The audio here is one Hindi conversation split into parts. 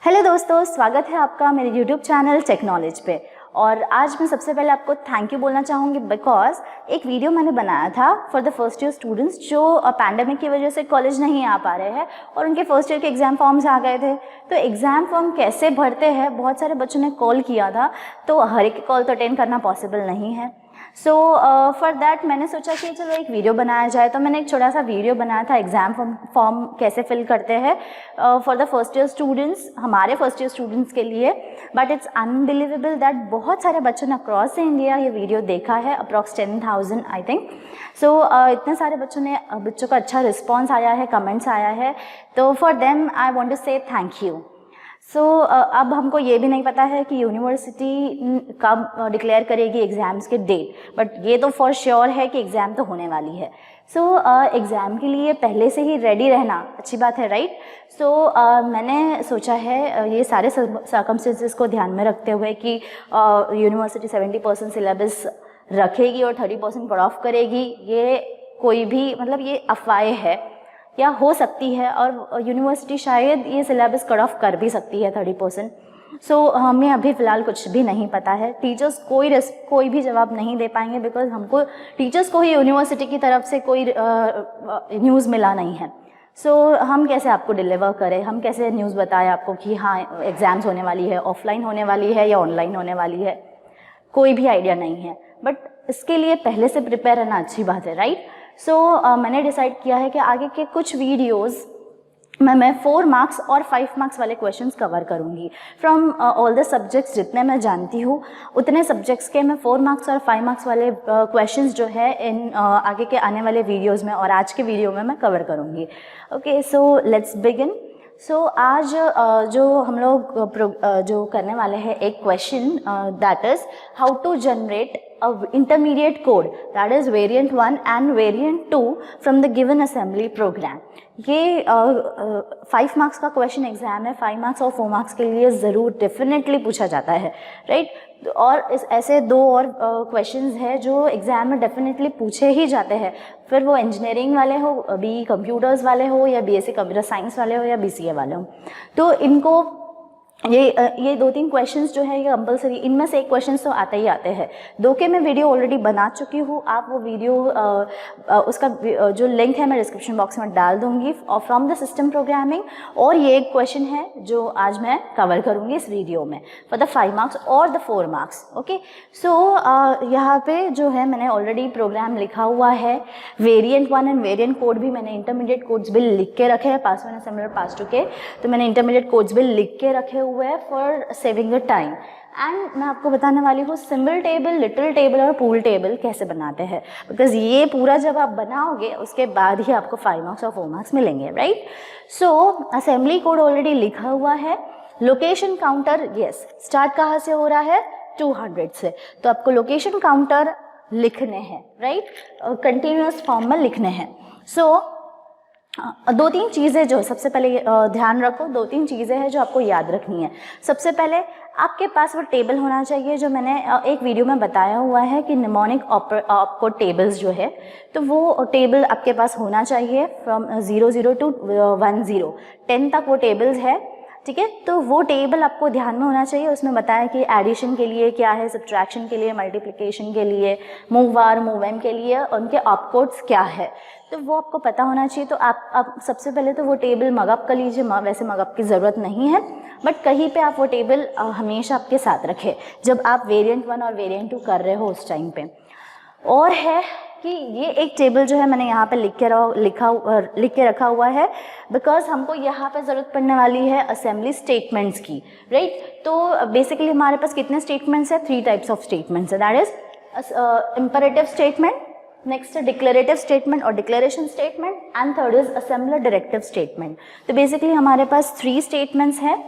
हेलो दोस्तों, स्वागत है आपका मेरे यूट्यूब चैनल टेक्नोलॉजी पे। और आज मैं सबसे पहले आपको थैंक यू बोलना चाहूँगी बिकॉज एक वीडियो मैंने बनाया था for the first year students जो पैंडेमिक की वजह से कॉलेज नहीं आ पा रहे हैं और उनके फर्स्ट ईयर के एग्ज़ाम फॉर्म्स आ गए थे। तो एग्ज़ाम फॉर्म कैसे भरते हैं, बहुत सारे बच्चों ने कॉल किया था, तो हर एक कॉल तो अटेंड करना पॉसिबल नहीं है। सो फॉर दैट मैंने सोचा कि चलो एक वीडियो बनाया जाए। तो मैंने एक छोटा सा वीडियो बनाया था एग्ज़ाम फॉर्म कैसे फिल करते हैं for the first year students, हमारे फर्स्ट ईयर स्टूडेंट्स के लिए। बट इट्स अनबिलीवेबल दैट बहुत सारे बच्चों ने अक्रॉस इंडिया ये वीडियो देखा है, अप्रॉक्स 10,000 आई थिंक। सो इतने सारे बच्चों का अच्छा रिस्पॉन्स आया है, कमेंट्स आया है, तो for them I want to say thank you. So अब हमको ये भी नहीं पता है कि यूनिवर्सिटी कब डिक्लेयर करेगी एग्ज़ाम्स के डेट, बट ये तो फॉर श्योर है कि एग्ज़ाम तो होने वाली है। सो एग्ज़ाम के लिए पहले से ही रेडी रहना अच्छी बात है, राइट। सो मैंने सोचा है ये सारे सर्कमस्टेंसेस को ध्यान में रखते हुए कि यूनिवर्सिटी 70% सिलेबस रखेगी और 30% कट ऑफ करेगी, ये कोई भी मतलब ये अफवाहें है या हो सकती है, और यूनिवर्सिटी शायद ये सिलेबस कट ऑफ कर भी सकती है 30%। सो हमें अभी फ़िलहाल कुछ भी नहीं पता है। टीचर्स कोई भी जवाब नहीं दे पाएंगे बिकॉज हमको टीचर्स को ही यूनिवर्सिटी की तरफ से कोई न्यूज़ मिला नहीं है। सो हम कैसे आपको डिलीवर करें, हम कैसे न्यूज़ बताएं आपको कि हाँ एग्ज़ाम्स होने वाली है, ऑफलाइन होने वाली है या ऑनलाइन होने वाली है, कोई भी आइडिया नहीं है। बट इसके लिए पहले से प्रिपेयर रहना अच्छी बात है, राइट। सो मैंने डिसाइड किया है कि आगे के कुछ वीडियोस मैं 4 मार्क्स और 5 मार्क्स वाले क्वेश्चंस कवर करूंगी फ्रॉम ऑल द सब्जेक्ट्स। जितने मैं जानती हूँ उतने सब्जेक्ट्स के मैं 4 मार्क्स और 5 मार्क्स वाले क्वेश्चंस जो है इन आगे के आने वाले वीडियोस में और आज के वीडियो में मैं कवर करूंगी। Okay, so let's begin. So आज जो हम लोग जो करने वाले हैं एक question that is how to generate intermediate code, that is variant 1 and variant 2 from the given assembly program। ये 5 मार्क्स का क्वेश्चन एग्जाम है, 5 मार्क्स और 4 मार्क्स के लिए ज़रूर डेफिनेटली पूछा जाता है, राइट। और ऐसे 2 और क्वेश्चंस हैं जो एग्जाम में डेफिनेटली पूछे ही जाते हैं, फिर वो इंजीनियरिंग वाले हो, बी कंप्यूटर्स वाले हो, या बीएससी कंप्यूटर साइंस वाले हो, या बीसीए वाले हो। तो इनको ये 2-3 क्वेश्चंस जो है ये कंपलसरी, इनमें से एक क्वेश्चंस तो आते ही आते हैं। 2 के मैं वीडियो ऑलरेडी बना चुकी हूँ, आप वो वीडियो उसका जो लिंक है मैं डिस्क्रिप्शन बॉक्स में डाल दूंगी फ्रॉम द सिस्टम प्रोग्रामिंग। और ये एक क्वेश्चन है जो आज मैं कवर करूँगी इस वीडियो में फॉर द 5 मार्क्स और द 4 मार्क्स। ओके, सो यहाँ पे जो है मैंने ऑलरेडी प्रोग्राम लिखा हुआ है। वेरिएंट 1 एंड वेरिएंट कोड भी मैंने इंटरमीडिएट कोड्स भी लिख के रखे हैं, पास 1 असेंबलर पास 2 के, तो मैंने इंटरमीडिएट कोड्स भी लिख के रखे हुए है for saving the time. And मैं आपको बताने वाली हूँ सिंबल टेबल, लिटिल टेबल और पूल टेबल कैसे बनाते हैं, बिकॉज ये पूरा जब आप बनाओगे उसके बाद ही आपको 5 मार्क्स और 4 मार्क्स मिलेंगे, राइट। सो असेंबली कोड ऑलरेडी लिखा हुआ है। लोकेशन काउंटर, यस, स्टार्ट कहाँ से हो रहा है, 200 से, तो आपको लोकेशन काउंटर लिखने हैं, राइट, कंटिन्यूअस फॉर्म में लिखने हैं। सो 2-3 चीज़ें जो सबसे पहले ध्यान रखो, 2-3 चीज़ें हैं जो आपको याद रखनी है। सबसे पहले आपके पास वो टेबल होना चाहिए जो मैंने एक वीडियो में बताया हुआ है कि निमोनिक आपको टेबल्स जो है, तो वो टेबल आपके पास होना चाहिए फ्रॉम 00 to 10, 10 तक वो टेबल्स है, ठीक है। तो वो टेबल आपको ध्यान में होना चाहिए। उसमें बताया कि एडिशन के लिए क्या है, सब्ट्रैक्शन के लिए, मल्टीप्लिकेशन के लिए, मूव आर मूव एम के लिए उनके ऑपकोड्स क्या है, तो वो आपको पता होना चाहिए। तो आप सबसे पहले तो वो टेबल मगअप कर लीजिए। वैसे मगअप की ज़रूरत नहीं है, बट कहीं पे आप वो टेबल हमेशा आपके साथ रखें जब आप वेरिएंट 1 और वेरिएंट 2 कर रहे हो उस टाइम पे। और है कि ये एक टेबल जो है मैंने यहाँ पे लिख के रखा हुआ है बिकॉज हमको यहाँ पे ज़रूरत पड़ने वाली है असेंबली स्टेटमेंट्स की, राइट। तो बेसिकली हमारे पास कितने स्टेटमेंट्स है, 3 टाइप्स ऑफ स्टेटमेंट्स है, that is imperative statement, next है डिक्लेरेटिव स्टेटमेंट और declaration statement, and third is assembler directive statement. तो बेसिकली हमारे पास 3 स्टेटमेंट्स हैं।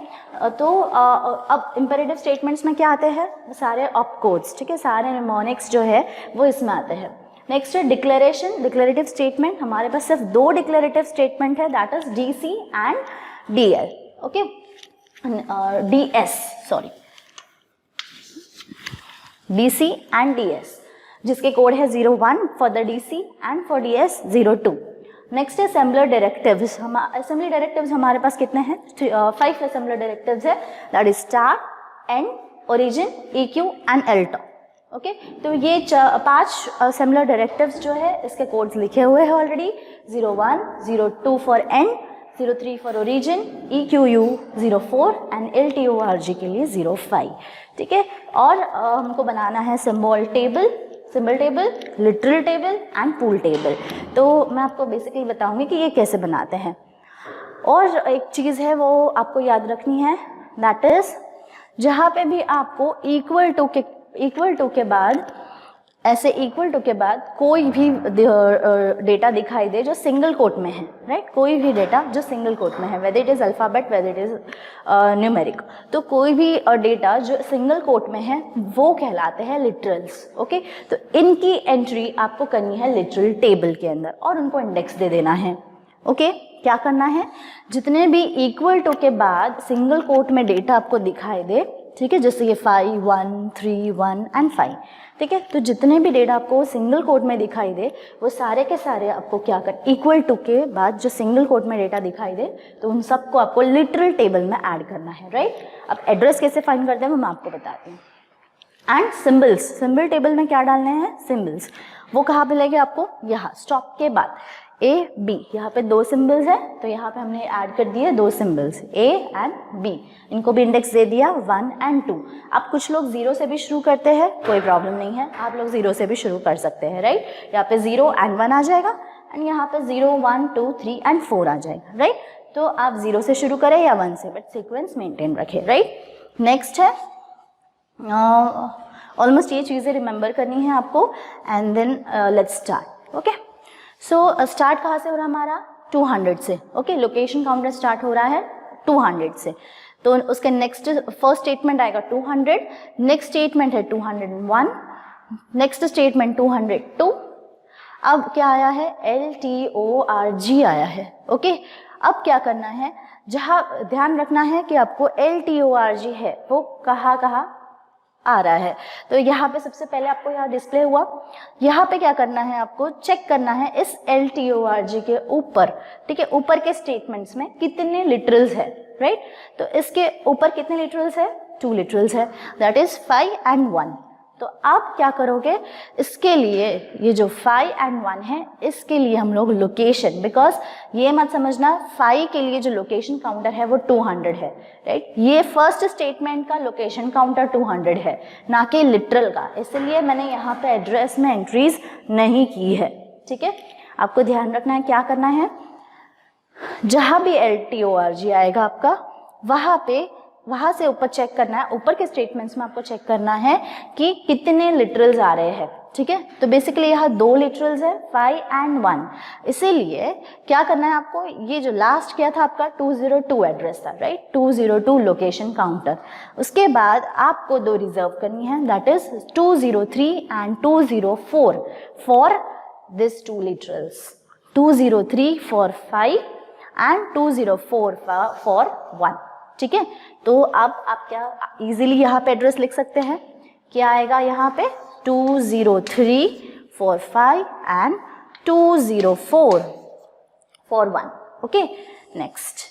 तो अब इम्परेटिव स्टेटमेंट्स में क्या आते हैं, सारे ऑपकोड्स, ठीक है, सारे निमोनिक्स जो है वो इसमें आते हैं। नेक्स्ट है डिक्लेरेशन, डिक्लेरेटिव स्टेटमेंट, हमारे पास सिर्फ 2 डिक्लेरेटिव स्टेटमेंट है, that is DC and DL, okay, DS, sorry, DC and DS, जिसके कोड है 01 for the DC and for DS 02। Next assembler directives. Assembly directives हमारे पास कितने हैं? 5 असेंबलर डायरेक्टिव्स है, that is start, and, origin, EQ and LTOP। Okay, तो ये 5 असेंबलर डायरेक्टिव्स जो है इसके कोड्स लिखे हुए हैं already. 01, 02 for and, 03 for origin, EQU 04 and LTORG के लिए 05। ठीक है, और हमको बनाना है symbol table, literal table and pool table. तो मैं आपको बेसिकली बताऊंगी कि ये कैसे बनाते हैं। और एक चीज़ है वो आपको याद रखनी है, दैट इज जहाँ पे भी आपको इक्वल टू के बाद, ऐसे इक्वल टू के बाद कोई भी डेटा दिखाई दे जो सिंगल कोट में है, राइट, कोई भी डेटा जो सिंगल कोट में है, whether it is alphabet, whether it is numeric, तो कोई भी डेटा जो सिंगल कोट में है वो कहलाते हैं लिटरल्स। ओके, तो इनकी एंट्री आपको करनी है लिटरल टेबल के अंदर और उनको इंडेक्स दे देना है। ओके, क्या करना है, जितने भी इक्वल टू के बाद सिंगल कोट में डेटा आपको दिखाई दे, ठीक है, जैसे ये 5, 1, 3, 1 एंड 5, ठीक है, तो जितने भी डेटा आपको सिंगल कोट में दिखाई दे वो सारे के सारे आपको क्या कर, इक्वल टू के बाद जो सिंगल कोट में डेटा दिखाई दे तो उन सबको आपको लिटरल टेबल में ऐड करना है, राइट। अब एड्रेस कैसे फाइंड करते हैं वो मैं आपको बताती हूँ। एंड सिंबल्स, सिंबल टेबल में क्या डालने हैं, सिंबल्स, वो कहाँ पे लेंगे आपको, यहाँ स्टॉप के बाद A, B, यहाँ पे 2 सिंबल्स है तो यहाँ पे हमने ऐड कर दिए 2 सिंबल्स A एंड B, इनको भी इंडेक्स दे दिया 1 एंड 2। अब कुछ लोग 0 से भी शुरू करते हैं, कोई प्रॉब्लम नहीं है, आप लोग 0 से भी शुरू कर सकते हैं, राइट। यहाँ पे 0 एंड 1 आ जाएगा एंड यहाँ पे 0, 1, 2, 3 एंड 4 आ जाएगा, राइट। तो आप 0 से शुरू करें या 1 से, बट सीक्वेंस मेंटेन रखें, राइट। नेक्स्ट है, ऑलमोस्ट ये चीज़ें रिमेंबर करनी है आपको and then let's start. Okay, so start कहाँ से हो रहा है हमारा, 200 से। ओके, लोकेशन काउंटर स्टार्ट हो रहा है 200 से, तो उसके नेक्स्ट फर्स्ट स्टेटमेंट आएगा 200, नेक्स्ट स्टेटमेंट है 201, नेक्स्ट स्टेटमेंट 202। अब क्या आया है, LTORG आया है। ओके, अब क्या करना है, जहाँ ध्यान रखना है कि आपको LTORG है वो कहाँ आ रहा है, तो यहाँ पे सबसे पहले आपको यहाँ डिस्प्ले हुआ, यहाँ पे क्या करना है, आपको चेक करना है इस LTORG के ऊपर, ठीक है, ऊपर के स्टेटमेंट्स में कितने लिटरल्स है, राइट। तो इसके ऊपर कितने लिटरल्स है, 2 लिटरल्स है, दैट इज 5 एंड 1। तो आप क्या करोगे, इसके लिए ये जो 5 एंड 1 है इसके लिए हम लोग लोकेशन, बिकॉज ये मत समझना 5 के लिए जो लोकेशन काउंटर है वो 200 है, राइट। ये फर्स्ट स्टेटमेंट का लोकेशन काउंटर 200 है, ना कि लिटरल का, इसलिए मैंने यहाँ पे एड्रेस में एंट्रीज नहीं की है, ठीक है। आपको ध्यान रखना है, क्या करना है, जहाँ भी LTORG आएगा आपका वहाँ से ऊपर चेक करना है, ऊपर के स्टेटमेंट्स में आपको चेक करना है कि कितने लिटरल्स आ रहे हैं, ठीक है। तो बेसिकली यहाँ 2 लिटरल्स है, 5 एंड 1, इसीलिए क्या करना है आपको, ये जो लास्ट किया था आपका 202 एड्रेस था, राइट, 202 लोकेशन काउंटर, उसके बाद आपको 2 रिजर्व करनी है, that is 203 and 204 for this 2 literals, 203 for 5 and 204 for 1, ठीक है। तो अब आप क्या इजीली यहाँ पे एड्रेस लिख सकते हैं, क्या आएगा यहाँ पे 203 for 5 and 204 for 1। Okay, next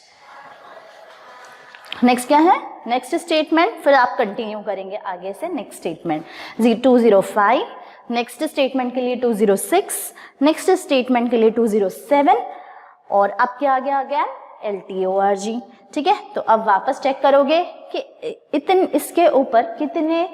क्या है, नेक्स्ट स्टेटमेंट, फिर आप कंटिन्यू करेंगे आगे से, नेक्स्ट स्टेटमेंट 205, नेक्स्ट स्टेटमेंट के लिए 206, नेक्स्ट स्टेटमेंट के लिए 207, और अब क्या आ गया LTORG, ठीक है। तो अब वापस चेक करोगे कि इसके ऊपर कितने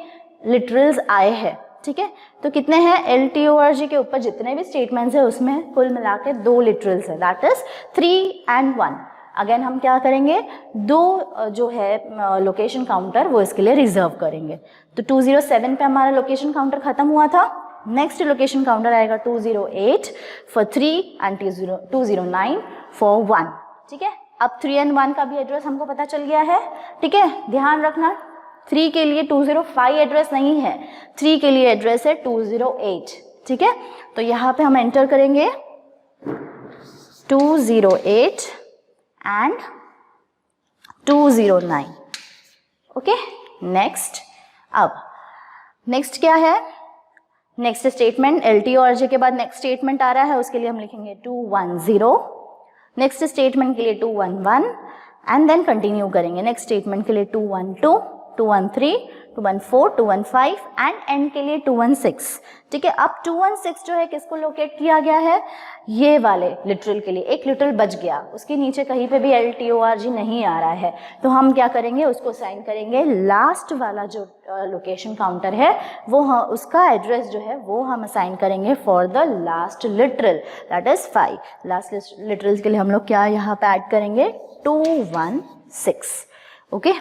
लिटरल्स आए हैं, ठीक है। तो कितने हैं, LTORG के ऊपर जितने भी स्टेटमेंट्स है उसमें कुल मिला के 2 लिटरल्स है, दैट इज 3 एंड 1। अगेन हम क्या करेंगे, 2 जो है लोकेशन काउंटर वो इसके लिए रिजर्व करेंगे। तो 207 पे हमारा लोकेशन काउंटर खत्म हुआ था, नेक्स्ट लोकेशन काउंटर आएगा 208 फॉर 3 एंड 209 फॉर 1, ठीक है। अब 3 एंड 1 का भी एड्रेस हमको पता चल गया है, ठीक है। ध्यान रखना 3 के लिए 205 एड्रेस नहीं है, 3 के लिए एड्रेस है 208, ठीक है। तो यहाँ पे हम एंटर करेंगे 208 एंड 209। ओके, नेक्स्ट, अब नेक्स्ट क्या है, नेक्स्ट स्टेटमेंट LT और RJ के बाद नेक्स्ट स्टेटमेंट आ रहा है, उसके लिए हम लिखेंगे 210, नेक्स्ट स्टेटमेंट के लिए 211 एंड देन कंटिन्यू करेंगे नेक्स्ट स्टेटमेंट के लिए 212, 213, 214, 215 एंड एंड के लिए 216। ठीक है, अब 216 जो है किसको लोकेट किया गया है, ये वाले लिटरल के लिए, एक लिटरल बच गया, उसके नीचे कहीं पे भी LTORG नहीं आ रहा है, तो हम क्या करेंगे, उसको साइन करेंगे लास्ट वाला जो लोकेशन काउंटर है वो उसका एड्रेस जो है वो हम असाइन करेंगे for the last literal, that is 5। Last literals के लिए हम लोग क्या यहाँ पे ऐड करेंगे, 216। ओके,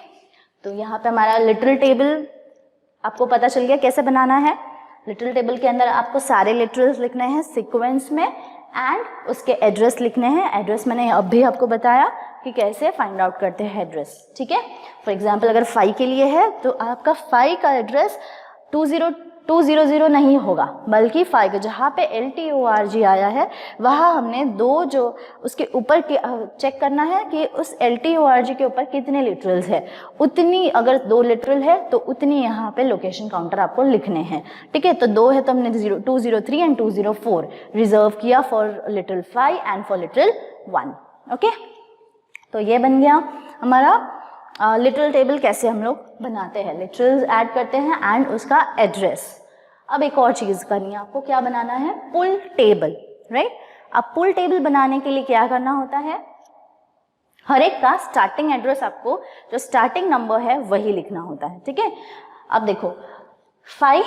तो यहाँ पे हमारा लिटरल टेबल आपको पता चल गया कैसे बनाना है। लिटरल टेबल के अंदर आपको सारे लिटरल्स लिखने हैं सीक्वेंस में एंड उसके एड्रेस लिखने हैं। एड्रेस मैंने अभी आपको बताया कि कैसे फाइंड आउट करते हैं एड्रेस। ठीक है, फॉर एग्जांपल अगर 5 के लिए है तो आपका 5 का एड्रेस 200 नहीं होगा, बल्कि 5 जहाँ पे LTORG आया है वहाँ हमने दो जो उसके ऊपर चेक करना है कि उस LTORG के ऊपर कितने लिटरल्स है, उतनी, अगर 2 लिटरल है तो उतनी यहाँ पे लोकेशन काउंटर आपको लिखने हैं। ठीक है, तो 2 है तो हमने 203 एंड 204 रिजर्व किया for literal 5 and for literal 1। Okay, तो ये बन गया हमारा लिटरल टेबल कैसे हम लोग बनाते हैं, लिटरल्स ऐड करते हैं एंड उसका एड्रेस। अब एक और चीज़ करनी है आपको, क्या बनाना है, पुल टेबल, राइट। अब पुल टेबल बनाने के लिए क्या करना होता है, हर एक का स्टार्टिंग एड्रेस आपको जो स्टार्टिंग नंबर है वही लिखना होता है। ठीक है, अब देखो 5,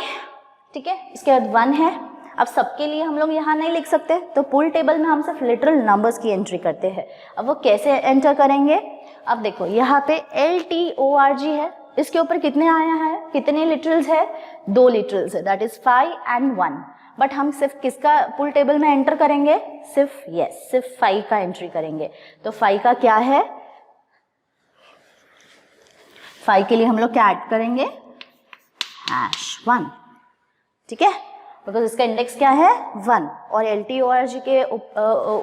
ठीक है, इसके बाद 1 है। अब सबके लिए हम लोग यहाँ नहीं लिख सकते, तो पुल टेबल में हम सिर्फ लिटरल नंबर्स की एंट्री करते हैं। अब वो कैसे एंटर करेंगे, अब देखो यहाँ पे LTORG है, इसके ऊपर कितने आया है, कितने लिटरल्स है, 2 लिटरल्स है, दैट इज 5 एंड 1। बट हम सिर्फ किसका पुल टेबल में एंटर करेंगे, सिर्फ 5 का एंट्री करेंगे। तो 5 का क्या है, 5 के लिए हम लोग क्या ऐड करेंगे, #1। ठीक है, बिकॉज इसका इंडेक्स क्या है 1 और LTORG के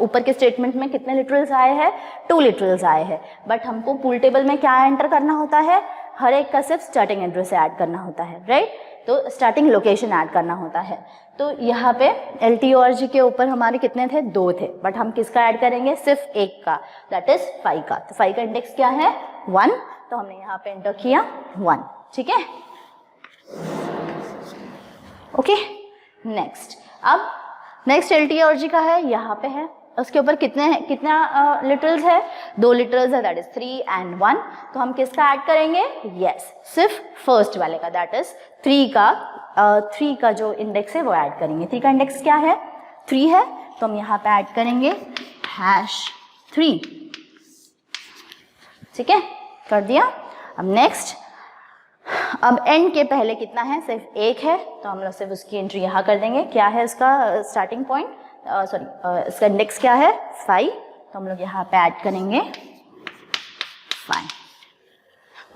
ऊपर के स्टेटमेंट में कितने लिटरल्स आए हैं, 2 लिटरल्स आए हैं। बट हमको पुल टेबल में क्या एंटर करना होता है, हर एक का सिर्फ स्टार्टिंग एड्रेस ऐड करना होता है, राइट। तो स्टार्टिंग लोकेशन ऐड करना होता है। तो यहाँ पे LTORG के ऊपर हमारे कितने थे, 2 थे, बट हम किसका ऐड करेंगे, सिर्फ एक का, दैट इज 5 का। तो 5 का इंडेक्स क्या है 1, तो हमने यहाँ पे एंटर किया 1। ठीक है, ओके। नेक्स्ट, अब नेक्स्ट LTORG का है, यहाँ पे है, उसके ऊपर कितना लिटरल्स है, 2 लिटरल्स है, दैट इज 3 एंड 1। तो हम किसका ऐड करेंगे, सिर्फ फर्स्ट वाले का, दैट इज 3 का जो इंडेक्स है वो ऐड करेंगे। 3 का इंडेक्स क्या है, 3 है, तो हम यहाँ पे ऐड करेंगे #3। ठीक है, कर दिया। अब नेक्स्ट, अब एंड के पहले कितना है, सिर्फ 1 है, तो हम लोग सिर्फ उसकी एंट्री यहाँ कर देंगे। क्या है इसका स्टार्टिंग पॉइंट, इसका इंडेक्स क्या है 5, तो हम लोग यहाँ पे ऐड करेंगे 5।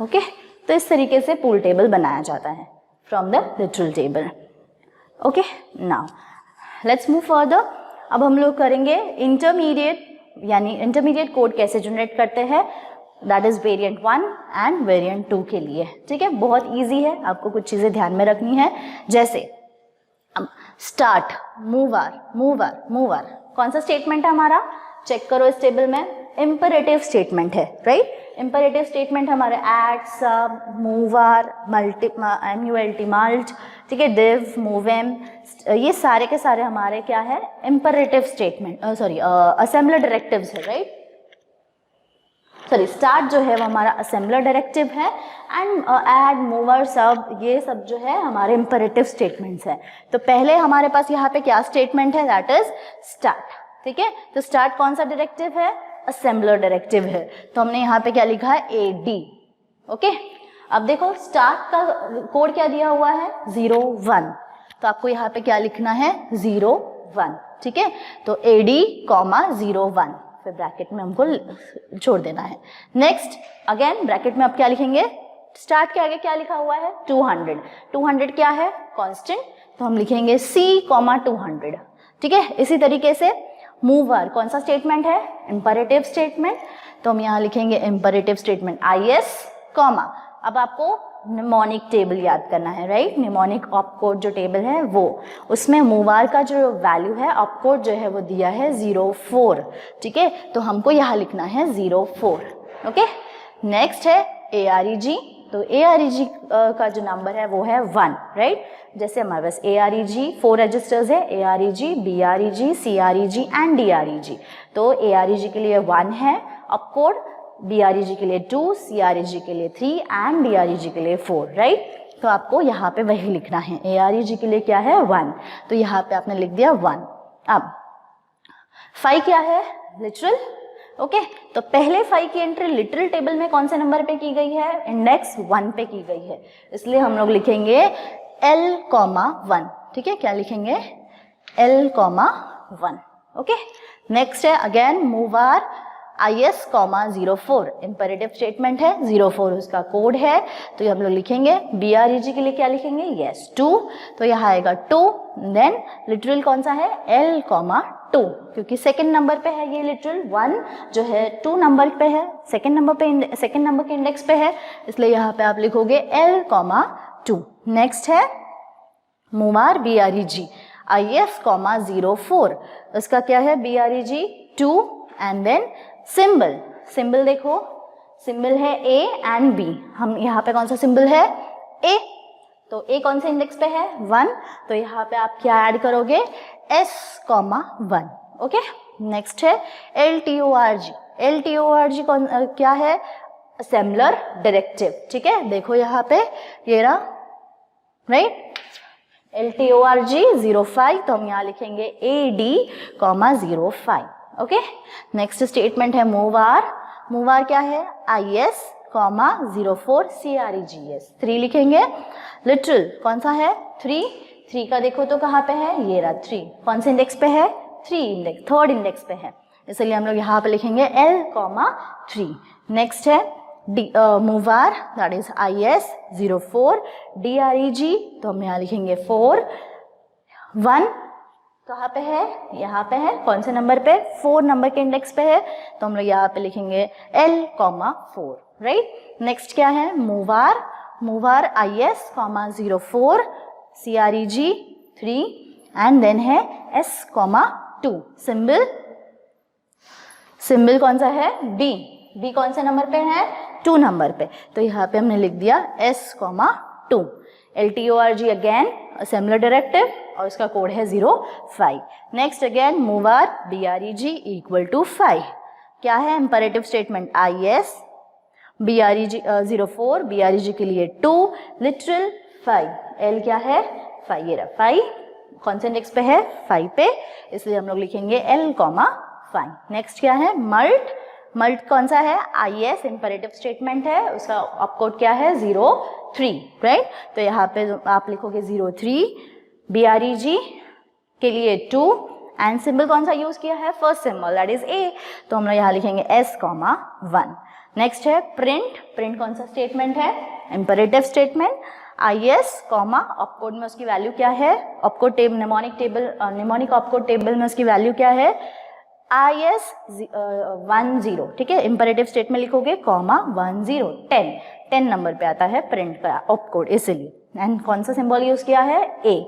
ओके, तो इस तरीके से पुल टेबल बनाया जाता है from the literal table. Okay, now let's move further. अब हम लोग करेंगे इंटरमीडिएट, यानी इंटरमीडिएट कोड कैसे जनरेट करते हैं, that is variant 1 end variant 2 के लिए। ठीक है, बहुत ईजी है, आपको कुछ चीज़ें ध्यान में रखनी है, जैसे स्टार्ट, मूवर कौन सा स्टेटमेंट है हमारा, चेक करो इस टेबल में, इंपरेटिव स्टेटमेंट है, राइट। इंपरेटिव स्टेटमेंट हमारे ऐड, सब, मूवर, MULT, मल्ट, ठीक है, डिव, मूवएम, ये सारे के सारे हमारे क्या है, इंपरेटिव स्टेटमेंट, असेंबलर डायरेक्टिव्स है, राइट। स्टार्ट जो है वो हमारा असेंबलर डायरेक्टिव है एंड ऐड, मूवर, सब, ये सब जो है हमारे इंपरेटिव स्टेटमेंट्स हैं। तो पहले हमारे पास यहाँ पे क्या स्टेटमेंट है, दैट इज स्टार्ट। ठीक है, तो स्टार्ट कौन सा डायरेक्टिव है, असेंबलर डायरेक्टिव है, तो हमने यहाँ पे क्या लिखा है, AD। ओके, अब देखो स्टार्ट का कोड क्या दिया हुआ है, 0 1, तो आपको यहाँ पे क्या लिखना है, 0 1। ठीक है, तो AD, 0 1, फिर ब्रैकेट में हमको छोड़ देना है। नेक्स्ट, अगेन ब्रैकेट में आप क्या लिखेंगे, स्टार्ट के आगे क्या लिखा हुआ है, 200 क्या है, कांस्टेंट, तो हम लिखेंगे C, 200। ठीक है, इसी तरीके से मूवर कौन सा स्टेटमेंट है, इंपरेटिव स्टेटमेंट, तो हम यहाँ लिखेंगे इंपरेटिव स्टेटमेंट IS, अब आपको निमोनिक टेबल याद करना है, राइट। निमोनिक ऑपकोड जो टेबल है वो, उसमें मूवार का जो वैल्यू है ऑपकोड जो है वो दिया है 04, ठीक है। तो हमको यहाँ लिखना है 04, ओके। नेक्स्ट है AREG। तो AREG का जो नंबर है वो है 1, राइट। जैसे हमारे पास AREG 4 रजिस्टर्स है, AREG, BREG, CREG and DREG। तो AREG के लिए 1 है ऑपकोड, BREG के लिए 2, CREG के लिए 3 एंड DREG के लिए 4, राइट। तो आपको यहाँ पे वही लिखना है, AREG के लिए क्या है 1, तो यहाँ पे आपने लिख दिया 1। अब 5 क्या है, लिटरल, ओके। तो पहले 5 की एंट्री लिटरल टेबल में कौन से नंबर पे की गई है, इंडेक्स 1 पे की गई है, इसलिए हम लोग लिखेंगे L,1, ठीक है। क्या लिखेंगे, L,1, ओके। नेक्स्ट है अगेन मूवार IS,04, इंपेरेटिव स्टेटमेंट है, 04 उसका कोड है, तो ये हम लोग लिखेंगे। BREG के लिए क्या लिखेंगे, यस 2, तो यहाँ आएगा 2। देन लिटरल कौन सा है, L,2, क्योंकि सेकंड नंबर पे है ये लिटरल, 1 जो है 2 नंबर पे है, सेकंड नंबर के इंडेक्स पे है, इसलिए यहाँ पे आप लिखोगे L,2। नेक्स्ट है मूवार BREG IS,04, उसका क्या है BREG 2 एंड देन सिंबल देखो, सिंबल है A एंड B, हम यहाँ पे कौन सा सिंबल है, A, तो A कौन से इंडेक्स पे है 1, तो यहाँ पे आप क्या ऐड करोगे S,1, ओके। नेक्स्ट है LTORG कौन क्या है, असेंबलर डायरेक्टिव, ठीक है। देखो यहाँ पे ये रहा, राइट, LTORG 05, तो हम यहाँ लिखेंगे AD,05, ओके। नेक्स्ट स्टेटमेंट है मूवार क्या है IS,04 CREGS, 3 लिखेंगे। लिटरल कौन सा है 3 का देखो तो कहाँ पे है, ये रहा 3, कौन से इंडेक्स पे है 3 इंडेक्स, थर्ड इंडेक्स पे है, इसलिए हम लोग यहाँ पे लिखेंगे L,3। नेक्स्ट है मूवार दैट इज IS,04 DREG, तो हम यहाँ लिखेंगे 4, 1 कहाँ पे है, यहाँ पे है, कौन से नंबर पे, 4 नंबर के इंडेक्स पे है, तो हम लोग यहाँ पे लिखेंगे L,4, राइट। नेक्स्ट क्या है मूवार IS,04 CREG 3 एंड देन है S,2, सिंबल कौन सा है B कौन से नंबर पे है 2 नंबर पे, तो यहाँ पे हमने लिख दिया S,2। LTORG again assembler directive और इसका कोड है 05। नेक्स्ट अगेन मूवार BREG इक्वल टू 5, क्या है imperative statement IS BREG 04, BREG के लिए 2, लिटरल 5, L क्या है 5, ये रहा 5, कौन से इंडेक्स पे है 5 पे, इसलिए हम लोग लिखेंगे L,5। नेक्स्ट क्या है मल्ट कौन सा है IS इंपेरेटिव स्टेटमेंट है, उसका ऑपकोड क्या है 03, राइट। तो यहाँ पे आप लिखोगे 03, BREG के लिए 2 एंड सिंबल कौन सा यूज किया है, first symbol that is A, तो हम लोग यहाँ लिखेंगे S,1। नेक्स्ट है प्रिंट कौन सा स्टेटमेंट है, इंपेरेटिव स्टेटमेंट IS ऑपकोड में उसकी वैल्यू क्या है, opcode table mnemonic opcode table में उसकी वैल्यू क्या है IS,10, ठीक है। इंपेरेटिव स्टेटमेंट लिखोगे 10 नंबर पे आता है प्रिंट का ऑपकोड, इसलिए एंड कौन सा सिंबल यूज किया है A,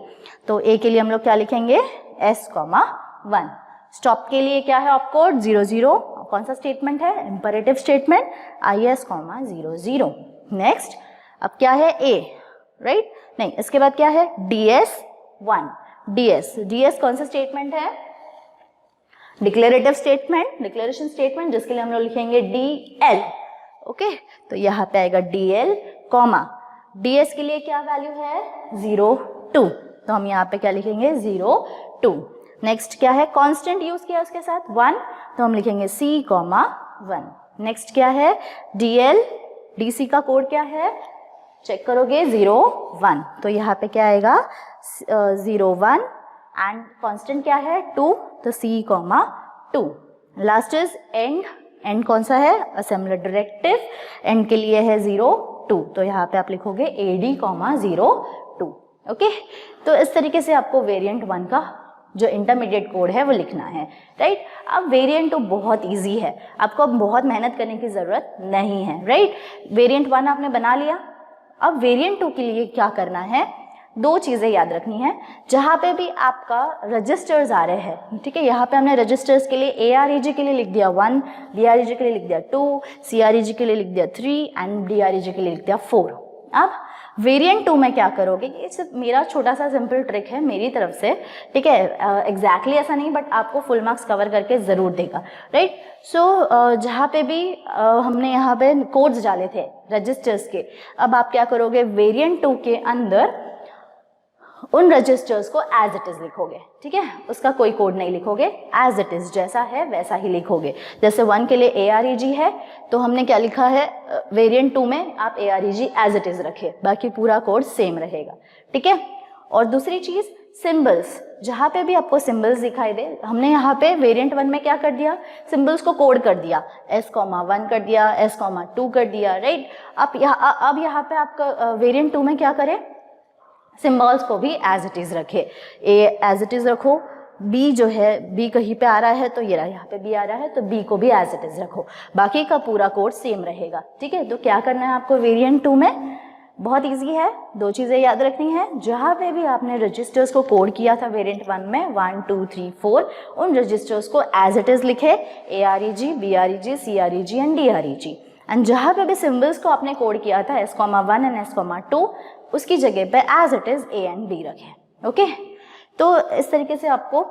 तो A के लिए हम लोग क्या लिखेंगे S,1। स्टॉप के लिए क्या है ऑपकोड 00, कौन सा स्टेटमेंट है इंपेरेटिव स्टेटमेंट IS,00। नेक्स्ट अब क्या है A, राइट, नहीं इसके बाद क्या है DS1, DS कौन सा स्टेटमेंट है, डिक्लेरेटिव स्टेटमेंट, डिक्लेरेशन स्टेटमेंट, जिसके लिए हम लोग लिखेंगे DL, ओके। तो यहाँ पे आएगा DL, DS के लिए क्या वैल्यू है 02, तो हम यहाँ पे क्या लिखेंगे 02। नेक्स्ट क्या है कांस्टेंट यूज किया उसके साथ 1, तो हम लिखेंगे C,1। नेक्स्ट क्या है DC का कोड क्या है, चेक करोगे 01, तो यहाँ पे क्या आएगा 01 एंड कांस्टेंट क्या है 2, तो C,2। लास्ट इज एंड कौन सा है असेंबलर डायरेक्टिव, एंड के लिए है 02, तो यहाँ पे आप लिखोगे AD,02, ओके। तो इस तरीके से आपको वेरिएंट 1 का जो इंटरमीडिएट कोड है वो लिखना है, राइट। अब वेरिएंट 2 बहुत इजी है, आपको अब बहुत मेहनत करने की ज़रूरत नहीं है, राइट। वेरिएंट 1 आपने बना लिया, अब वेरिएंट 2 के लिए क्या करना है, दो चीज़ें याद रखनी है। जहाँ पे भी आपका रजिस्टर्स आ रहे हैं, ठीक है, यहाँ पे हमने रजिस्टर्स के लिए AREG के लिए लिख दिया 1, DREG के लिए लिख दिया 2, CREG के लिए लिख दिया 3 एंड DREG के लिए लिख दिया 4। अब वेरिएंट 2 में क्या करोगे, ये सिर्फ मेरा छोटा सा सिंपल ट्रिक है मेरी तरफ से, ठीक है, एग्जैक्टली ऐसा नहीं, बट आपको फुल मार्क्स कवर करके ज़रूर देगा, राइट। सो जहाँ पे भी हमने यहाँ पे कोड्स डाले थे रजिस्टर्स के, अब आप क्या करोगे, वेरिएंट 2 के अंदर उन रजिस्टर्स को एज इट इज़ लिखोगे, ठीक है, उसका कोई कोड नहीं लिखोगे, एज इट इज़ जैसा है वैसा ही लिखोगे। जैसे 1 के लिए AREG है तो हमने क्या लिखा है, वेरिएंट 2 में आप AREG एज इट इज़ रखे, बाकी पूरा कोड सेम रहेगा, ठीक है। और दूसरी चीज़ सिंबल्स, जहाँ पे भी आपको सिंबल्स दिखाई दे, हमने यहाँ पे वेरिएंट 1 में क्या कर दिया, सिंबल्स को कोड कर दिया, S,1 कर दिया, S,2 कर दिया, राइट। अब यहाँ पे आपका वेरिएंट 2 में क्या करें, सिंबल्स को भी एज इट इज़ रखे, ए एज इट इज़ रखो, बी जो है, बी कहीं पे आ रहा है तो ये रहा, यहाँ पे बी आ रहा है तो बी को भी एज इट इज़ रखो, बाकी का पूरा कोड सेम रहेगा, ठीक है। तो क्या करना है आपको वेरिएंट 2 में, बहुत इजी है, दो चीज़ें याद रखनी है। जहाँ पे भी आपने रजिस्टर्स को कोड किया था वेरिएंट 1 में 1 2 3 4, उन रजिस्टर्स को एज इट इज़ लिखे, AREG, BREG, CREG and DREG। And जहाँ पे भी सिंबल्स को आपने कोड किया था S,1 एंड S,2, उसकी जगह पे as it is A and B रखें, ओके। तो इस तरीके से आपको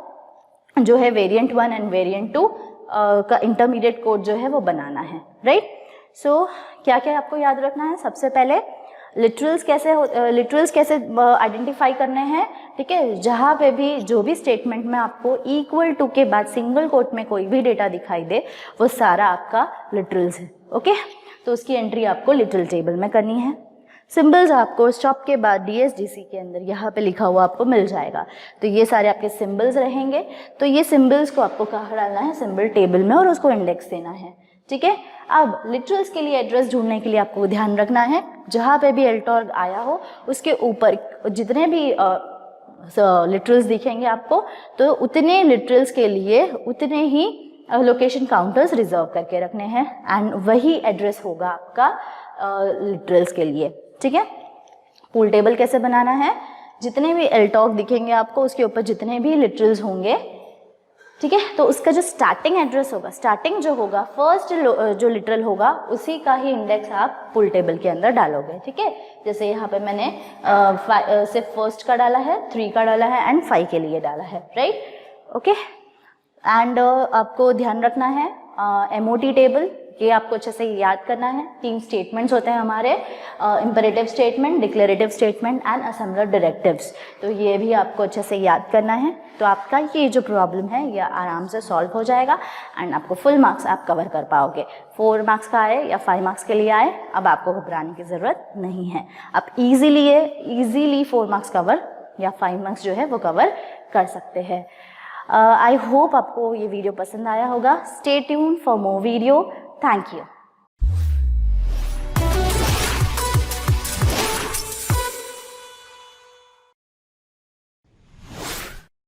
जो है वेरिएंट 1 एंड वेरिएंट 2 का इंटरमीडिएट कोड जो है वो बनाना है, राइट। सो क्या क्या आपको याद रखना है, सबसे पहले लिटरल्स कैसे आइडेंटिफाई करने हैं, ठीक है। जहाँ पे भी जो भी स्टेटमेंट में आपको इक्वल टू के बाद सिंगल कोट में कोई भी डेटा दिखाई दे, वो सारा आपका लिटरल्स है, ओके। तो उसकी एंट्री आपको लिटरल टेबल में करनी है। सिंबल्स आपको स्टॉप के बाद DSDC के अंदर यहाँ पे लिखा हुआ आपको मिल जाएगा, तो ये सारे आपके सिंबल्स रहेंगे। तो ये सिंबल्स को आपको कहाँ डालना है, सिंबल टेबल में, और उसको इंडेक्स देना है, ठीक है। अब लिटरल्स के लिए एड्रेस ढूंढने के लिए आपको ध्यान रखना है, जहाँ पे भी LTORG आया हो उसके ऊपर जितने भी लिटरल्स दिखेंगे आपको, तो उतने लिटरल्स के लिए उतने ही लोकेशन काउंटर्स रिजर्व करके रखने हैं, एंड वही एड्रेस होगा आपका लिटरल्स के लिए, ठीक है। पूल टेबल कैसे बनाना है, जितने भी LTORG दिखेंगे आपको उसके ऊपर जितने भी लिटरल्स होंगे, ठीक है, तो उसका जो स्टार्टिंग एड्रेस होगा, स्टार्टिंग जो होगा, फर्स्ट जो लिटरल होगा उसी का ही इंडेक्स आप पुल टेबल के अंदर डालोगे, ठीक है। जैसे यहाँ पे मैंने सिर्फ फर्स्ट का डाला है, 3 का डाला है एंड 5 के लिए डाला है, राइट, ओके। एंड आपको ध्यान रखना है MOT टेबल, ये आपको अच्छे से याद करना है। 3 स्टेटमेंट्स होते हैं हमारे, imperative statement, declarative statement and assembler directives, तो ये भी आपको अच्छे से याद करना है। तो आपका ये जो प्रॉब्लम है ये आराम से सॉल्व हो जाएगा एंड आपको फुल मार्क्स आप कवर कर पाओगे। 4 मार्क्स का आए या 5 मार्क्स के लिए आए, अब आपको घबराने की ज़रूरत नहीं है, आप ईजीली 4 मार्क्स कवर या 5 मार्क्स जो है वो कवर कर सकते हैं। आई होप आपको ये वीडियो पसंद आया होगा। Stay tune for more video. Thank you.